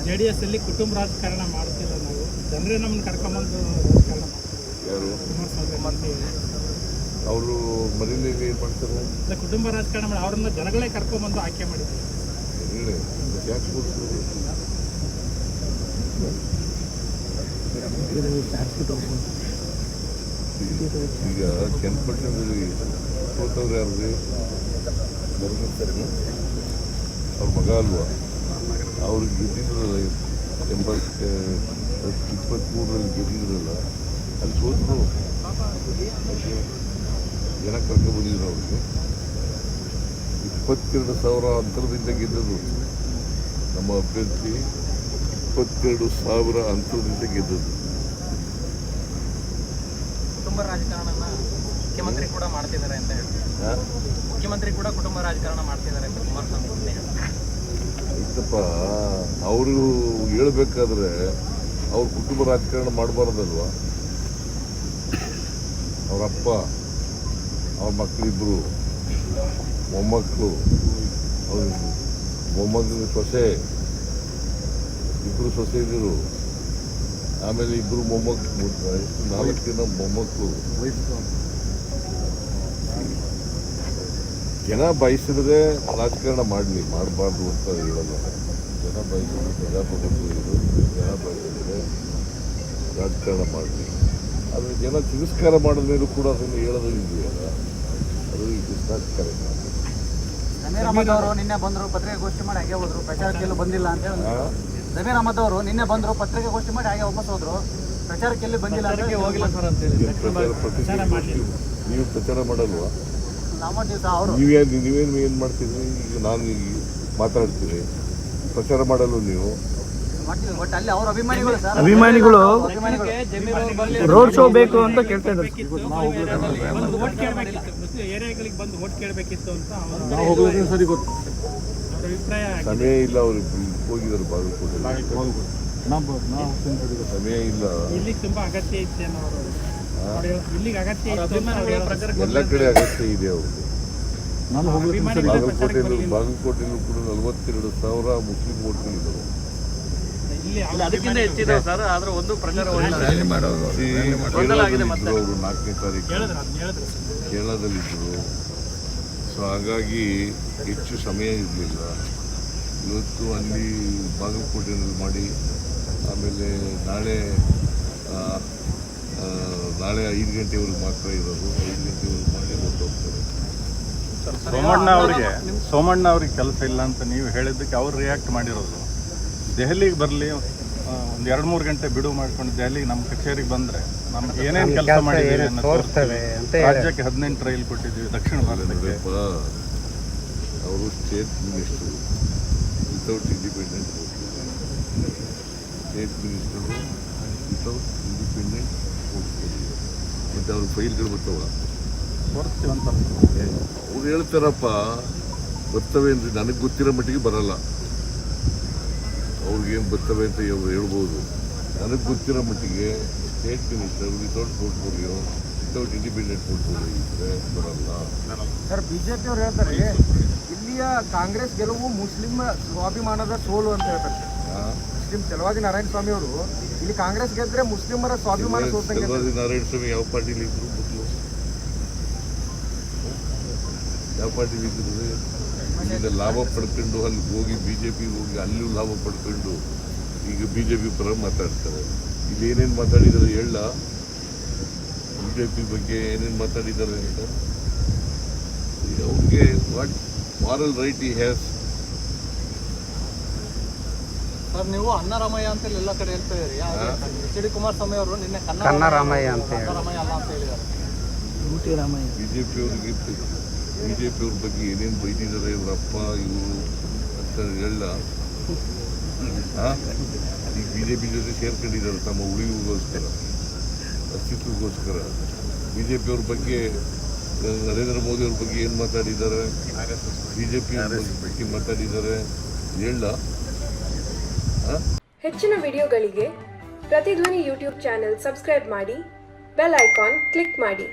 JDS ಅಲ್ಲಿ ಕುಟುಂಬ ರಾಜಕಾರಣ ಮಾಡ್ತಿಲ್ಲ, ನಾವು ಜನರೇ ನಮ್ಮನ್ನು ಕರ್ಕೊಂಬಂದು ರಾಜಕಾರಣ ಮಾಡ್ತೀವಿ. ಯಾರು ಕುಮಾರಸ್ವಾಮಿ ಅವರು ಮನೇಲಿ ಏನು ಮಾಡ್ತಾರೆ? ಕುಟುಂಬ ರಾಜಕಾರಣ ಮಾಡಿ ಅವ್ರನ್ನ ಜನಗಳೇ ಕರ್ಕೊಂಬಂದು ಆಯ್ಕೆ ಮಾಡಿದ್ದಾರೆ. ಯಾಕೆ ಈಗ ಚನ್ನಪಟ್ಟಣದಲ್ಲಿ ಸೋತವ್ರು ಯಾರು? ಅವ್ರ ಮಗ ಅಲ್ವಾ? ಅವ್ರಿಗೆ ಗೆದ್ದಿದ್ರಲ್ಲ 23ರಲ್ಲಿ ಗೆದ್ದಿದ್ರಲ್ಲ, ಅಲ್ಲಿ ಸೋತರು. ಜನ ಕರ್ಕೊಂಡ್ಬಂದಿದ್ರು ಅವ್ರಿಗೆ. 22,000 ಅಂತರದಿಂದ ಗೆದ್ದದು ನಮ್ಮ ಅಭ್ಯರ್ಥಿ. 22,000 ಅಂತರದಿಂದ ಗೆದ್ದದ್ದು. ಕುಟುಂಬ ರಾಜಕಾರಣನ ಮುಖ್ಯಮಂತ್ರಿ ಕೂಡ ಮಾಡ್ತಿದ್ದಾರೆ ಅಂತ ಹೇಳ್ತಾರೆ. ಮುಖ್ಯಮಂತ್ರಿ ಕೂಡ ಕುಟುಂಬ ರಾಜಕಾರಣ ಮಾಡ್ತಿದ್ದಾರೆ ಅಂತ ಕುಮಾರಸ್ವಾಮಿ ಆಯ್ತಪ್ಪ, ಅವರು ಹೇಳ್ಬೇಕಾದ್ರೆ ಅವ್ರ ಕುಟುಂಬ ರಾಜಕಾರಣ ಮಾಡಬಾರ್ದಲ್ವಾ? ಅವರಪ್ಪ, ಅವ್ರ ಮಕ್ಕಳಿಬ್ಬರು, ಮೊಮ್ಮಕ್ಕಳು, ಅವ್ರ ಮೊಮ್ಮಗನ ಸೊಸೆ, ಇಬ್ಬರು ಸೊಸೆ ಇದ್ದರು. ಆಮೇಲೆ ಇಬ್ಬರು ಮೊಮ್ಮಕ್ಕಳು, 4 ಜನ ಮೊಮ್ಮಕ್ಕಳು. ಜನ ಬಯಸಿದ್ರೆ ರಾಜಕಾರಣ ಮಾಡಲಿ, ಮಾಡಬಾರ್ದು ಅಂತ ಹೇಳಲ್ಲ. ಜನ ಬಯಸಿದ್ರೆ ಪ್ರಜಾಪ್ರಭುತ್ವ ಇರೋದು, ಜನ ಬಯಸಿದ್ರೆ ರಾಜಕಾರಣ ಮಾಡಲಿ. ಆದರೆ ಜನ ತಿರಸ್ಕಾರ ಮಾಡಿದ ಮೇಲೂ ಕೂಡ ಅದನ್ನು ಹೇಳೋದು ಇದೆಯಲ್ಲ, ಅದು it is not correct. Zameer Ahmed ಅವರು ನಿನ್ನೆ ಬಂದರು, ಪತ್ರಿಕಾಗೋಷ್ಠಿ ಮಾಡಿ ಹಾಗೆ ಹೋದ್ರು, ಪ್ರಚಾರಕ್ಕೆ ಎಲ್ಲೂ ಬಂದಿಲ್ಲ ಅಂತ ಹೇಳಿ. ಜಮೀರ್ ಅಹಮದ್ ಅವರು ನಿನ್ನೆ ಬಂದರು, ಪತ್ರಿಕಾಗೋಷ್ಠಿ ಮಾಡಿ ಹಾಗೆ ವಾಪಸ್ ಹೋದ್ರು, ಪ್ರಚಾರಕ್ಕೆ ಎಲ್ಲಿ ಬಂದಿಲ್ಲ ಅಂತ ಹೋಗಿಲ್ಲ ಸರ್ ಅಂತ ಹೇಳಿ. ನೀವು ಪ್ರಚಾರ ಮಾಡಲ್ವಾ? ನಾವು ಮಾಡ್ತೀವಿ ಸರ್. ಅವರು ನೀವೇನು ಏನು ಮಾಡ್ತಿದ್ರಿ? ಈಗ ನಾನು ಮಾತಾಡ್ತೀನಿ, ಪ್ರಚಾರ ಮಾಡಲು ನೀವು ಮಾಡ್ತೀವಿ. ಬಟ್ ಅಲ್ಲಿ ಅವ್ರ ಅಭಿಮಾನಿಗಳು ಸರ್, ಅಭಿಮಾನಿಗಳು ರೋಡ್ ಶೋ ಬೇಕು ಅಂತ ಕೇಳ್ತಾ ಇದ್ದಾರೆ. ಏರಿಯಾಗಳಿಗೆ ಬಂದು ಓಟ್ ಕೇಳಬೇಕಿತ್ತು ಅಂತ ಸರಿ ಗೊತ್ತು. ಅವ್ರ ಅಭಿಪ್ರಾಯ. ಸಮಯ ಇಲ್ಲ, ಅವರು ಹೋಗಿದ್ದಾರೆ ಬಾಗಲಕೋಟೆ. ಸಮಯ ಇಲ್ಲ, ಇಲ್ಲಿಗೆ ತುಂಬಾ ಅಗತ್ಯ ಇತ್ತೇನೋ ಅವರು. ಇಲ್ಲಿಗೆ ಅಗತ್ಯ ಇತ್ತು, ಎಲ್ಲ ಕಡೆ ಅಗತ್ಯ ಇದೆ ಅವ್ರಿಗೆ. ಬಾಗಲಕೋಟೆಯಲ್ಲೂ ಕೂಡ 42,000 ಮುಸ್ಲಿಂ ಓಟ್ಗಳಿದ್ದರು. ಅದಕ್ಕಿಂತ ಹೆಚ್ಚಿದೆ ಸರ್. ಆದ್ರೆ ಒಂದು ಪ್ರಚಾರ ಅವರು 4ನೇ ತಾರೀಕು ಕೇರಳದಲ್ಲಿದ್ದರು. ಸೊ ಹಾಗಾಗಿ ಹೆಚ್ಚು ಸಮಯ ಇರಲಿಲ್ಲ. ಇವತ್ತು ಅಲ್ಲಿ ಬಾಗಲಕೋಟೆಯಲ್ಲಿ ಮಾಡಿ, ಆಮೇಲೆ ನಾಳೆ 5 ಗಂಟೆವರೆಗೆ ಮಾತ್ರ ಇರೋದು. 5 ಗಂಟೆವರೆಗೆ ಮಾಡಿ ಹೊರಟೋಗ್ತಾರೆ. ಸೋಮಣ್ಣ ಅವ್ರಿಗೆ ಕೆಲಸ ಇಲ್ಲ ಅಂತ ನೀವು ಹೇಳಿದ್ದಕ್ಕೆ ಅವ್ರು ರಿಯಾಕ್ಟ್ ಮಾಡಿರೋದು. ದೆಹಲಿಗೆ ಬರಲಿ, ಒಂದು 2-3 ಗಂಟೆ ಬಿಡುವು ಮಾಡ್ಕೊಂಡು ದೆಹಲಿಗೆ ನಮ್ಮ ಕಚೇರಿಗೆ ಬಂದರೆ ನಮ್ಗೆ ಏನೇನು ಕೆಲಸ ಮಾಡಿದ್ದೀವಿ ಅನ್ನೋ ತೋರಿಸ್ತೇವೆ. ರಾಜ್ಯಕ್ಕೆ 18 ರೈಲ್ ಕೊಟ್ಟಿದ್ದೀವಿ ದಕ್ಷಿಣ ಭಾರತಕ್ಕೆ. ಅವರು state minister without independent vote. State minister without independent vote. ಮತ್ತು ಅವ್ರ ಫೈಲ್ಗಳು ಬರ್ತಾವ, ತೋರಿಸ್ತೀವಿ ಅಂತ ಅವ್ರು ಹೇಳ್ತಾರಪ್ಪ. ಬರ್ತವೆ ಅಂದರೆ ನನಗೆ ಗೊತ್ತಿರೋ ಮಟ್ಟಿಗೆ ಬರಲ್ಲ. ಅವ್ರಿಗೇನು ಬರ್ತವೆ ಅಂತ ಅವ್ರು ಹೇಳ್ಬೋದು. ನನಗೆ ಗೊತ್ತಿರೋ ಮಟ್ಟಿಗೆ state minister without portfolio, without independent portfolio ಇದ್ದರೆ ಬರಲ್ಲ. ಸರ್, ಬಿಜೆಪಿ ಅವ್ರು ಹೇಳ್ತಾರೆ ಇಲ್ಲಿಯ ಕಾಂಗ್ರೆಸ್ ಗೆಲುವು ಮುಸ್ಲಿಂ ಸ್ವಾಭಿಮಾನದ ಸೋಲು ಅಂತ ಹೇಳ್ತಾರೆ. ಮುಸ್ಲಿಂ ಚಲವಾದಿ ನಾರಾಯಣ ಸ್ವಾಮಿ ಅವರು ಇಲ್ಲಿ ಕಾಂಗ್ರೆಸ್ ಗೆದ್ರೆ ಮುಸ್ಲಿಮರ ಸ್ವಾಭಿಮಾನ ಸೋತಂಗೆ. ಚಲವಾದಿ ನಾರಾಯಣ ಸ್ವಾಮಿ ಯಾವ ಪಾರ್ಟಿಲಿ ಇದ್ರು? ಮೊದಲು ಯಾವ ಪಾರ್ಟಿಲಿ ಇದ್ರು? ಇಲ್ಲಿಂದ ಲಾಭ ಪಡ್ಕೊಂಡು ಅಲ್ಲಿ ಹೋಗಿ BJP ಹೋಗಿ ಅಲ್ಲೂ ಲಾಭ ಪಡ್ಕೊಂಡು ಈಗ BJP ಪರ ಮಾತಾಡ್ತಾರೆ. ಇಲ್ಲಿ ಏನೇನು ಮಾತಾಡಿದ್ದಾರೆ ಹೇಳ? BJP ಬಗ್ಗೆ ಏನೇನು ಮಾತಾಡಿದ್ದಾರೆ ಅಂತ ಅವ್ರಿಗೆ ವಾಟ್ ಮಾರಲ್ ರೈಟ್ ಈ ಹ್ಯಾಸ್? ಸರ್, ನೀವು ಅನ್ನರಾಮಯ್ಯ ಅಂತ ಎಲ್ಲ ಕಡೆ ಹೇಳ್ತಾ ಇದ್ದೀರಿ. HD ಕುಮಾರಸ್ವಾಮಿ ಅವರು ನಿನ್ನೆ ಕನ್ನರಾಮಯ್ಯ ಅಂತ ಅನ್ನರಾಮಯ್ಯ ಅಲ್ಲ ಅಂತ ಹೇಳಿದ್ದಾರೆ. BJP ಅವ್ರ ಬಗ್ಗೆ ಏನೇನು ಬೈದಿದ್ದಾರೆ ಇವರಪ್ಪ ಇವರು ಅಂತ ಹೇಳ? ಈಗ BJP ಜೊತೆ ಸೇರ್ಕೊಂಡಿದ್ದಾರೆ ತಮ್ಮ ಉಳಿವಿಗೋಸ್ಕರ, ಅಸ್ತಿತ್ವಕ್ಕೋಸ್ಕರ. BJP ಅವ್ರ ಬಗ್ಗೆ, ನರೇಂದ್ರ ಮೋದಿ ಅವ್ರ ಬಗ್ಗೆ ಏನು ಮಾತಾಡಿದ್ದಾರೆ? BJP ಬಗ್ಗೆ ಮಾತಾಡಿದ್ದಾರೆ ಹೇಳ? ಹೆಚ್ಚಿನ ವಿಡಿಯೋಗಳಿಗೆ ಪ್ರತಿಧ್ವನಿ ಯೂಟ್ಯೂಬ್ ಚಾನೆಲ್ ಸಬ್ಸ್ಕ್ರೈಬ್ ಮಾಡಿ, ಬೆಲ್ ಐಕಾನ್ ಕ್ಲಿಕ್ ಮಾಡಿ.